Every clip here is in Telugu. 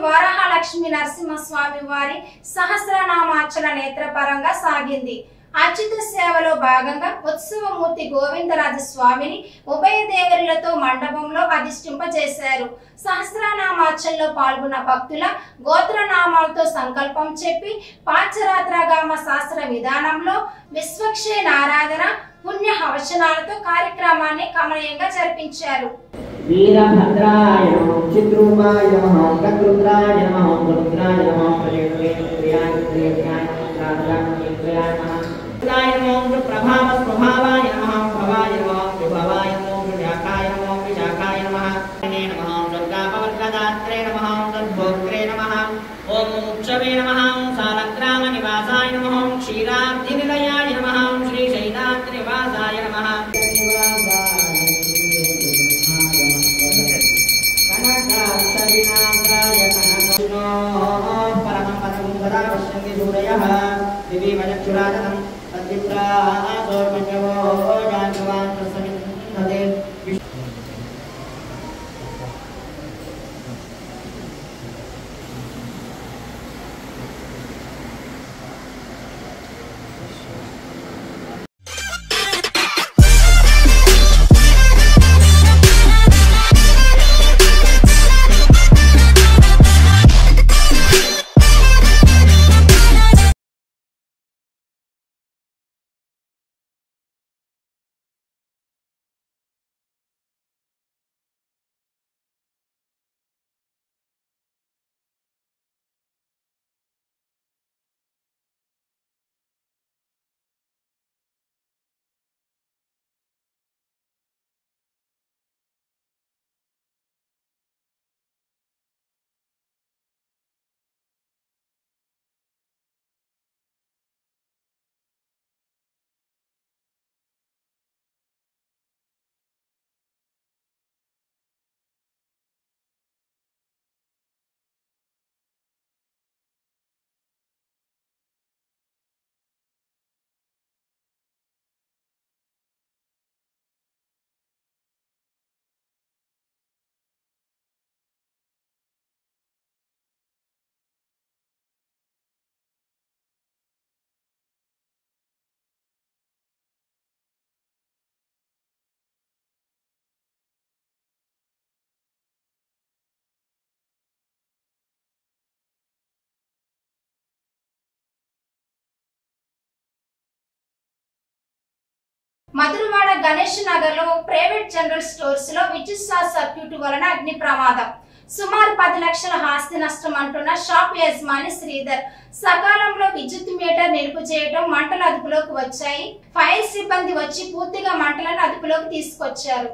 వరాహలక్ష్మి నరసింహస్వామి వారి సహస్రనామార్చన నేత్రపరంగా సాగింది. అర్చిత సేవలో భాగంగా ఉత్సవమూర్తి గోవిందరాజ స్వామిని ఉభయ దేవరులతో మండపంలో అధిష్ఠింపజేశారు. సహస్రనామార్చనలో పాల్గొన్న భక్తుల గోత్రనామాలతో సంకల్పం చెప్పి పాంచరాత్రగామ శాస్త్ర విధానంలో విశ్వక్షేణారాధన పుణ్య హవచనాలతో కార్యక్రమాన్ని కమనీయంగా జరిపించారు. వీరభద్రాయ నమః, చిద్రూపాయ నమః, గద్రుద్రాయ నమః, గరుద్రాయ నమః, ప్రజేంద్రియాయ ప్రభావ స్వభావాయ నమః, భవాయ నమః, విభవాయ నమః, వ్యాకాయ నమః, విశాఖాయ నమః, నమః దుర్గాపవర్గదాత్రే నమః, సద్భోక్త్రే నమః, ఓం ఉత్సవే నమః, సాలగ్రామ నివాసాయ నమః, క్షీరాబ్ధి నిలయాయ నమః, శ్రీ శైలాద్రి నివాసాయ నమః. మధురవాడ గణేష్ నగర్ లో ప్రైవేట్ జనరల్ స్టోర్స్ లో విద్యుత్ షార్ట్ సర్క్యూట్ వలన అగ్ని ప్రమాదం. సుమారు 10 లక్షల ఆస్తి నష్టం అంటున్న షాప్ యజమాని శ్రీధర్ సకాలంలో విద్యుత్ మీటర్ నిలుపు చేయడం మంటలు అదుపులోకి వచ్చాయి. ఫైర్ సిబ్బంది వచ్చి పూర్తిగా మంటలను అదుపులోకి తీసుకొచ్చారు.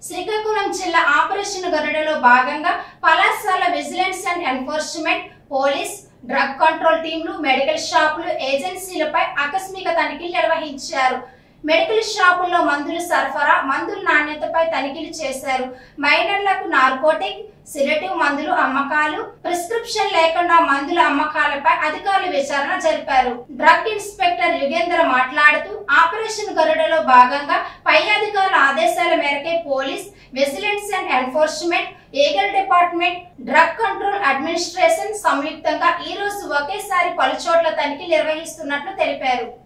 శ్రీకాకుళం జిల్లా ఆపరేషన్ గరుడలో భాగంగా పలాసల vigilance and enforcement, police, drug control టీంలు, మెడికల్ షాపులు, ఏజెన్సీలపై ఆకస్మిక తనిఖీలు నిర్వహించారు. మెడికల్ షాపుల్లో మందుల సరఫరా, మందుల నాణ్యతపై తనిఖీలు చేశారు. మైనర్లకు నార్కోటిక్, సిడెటివ్ మందులు అమ్మకాలు, ప్రిస్క్రిప్షన్ లేకుండా మందుల అమ్మకాలపై అధికారులు విచారణ జరిపారు. డ్రగ్ ఇన్స్పెక్టర్ యుగేంద్ర మాట్లాడుతూ ఆపరేషన్ గరుడలో భాగంగా పై అధికారుల ఆదేశాల మేరకే police, vigilance and enforcement, eagle department, drug control administration సంయుక్తంగా ఈ రోజు ఒకేసారి పలు చోట్ల తనిఖీలు నిర్వహిస్తున్నట్లు తెలిపారు.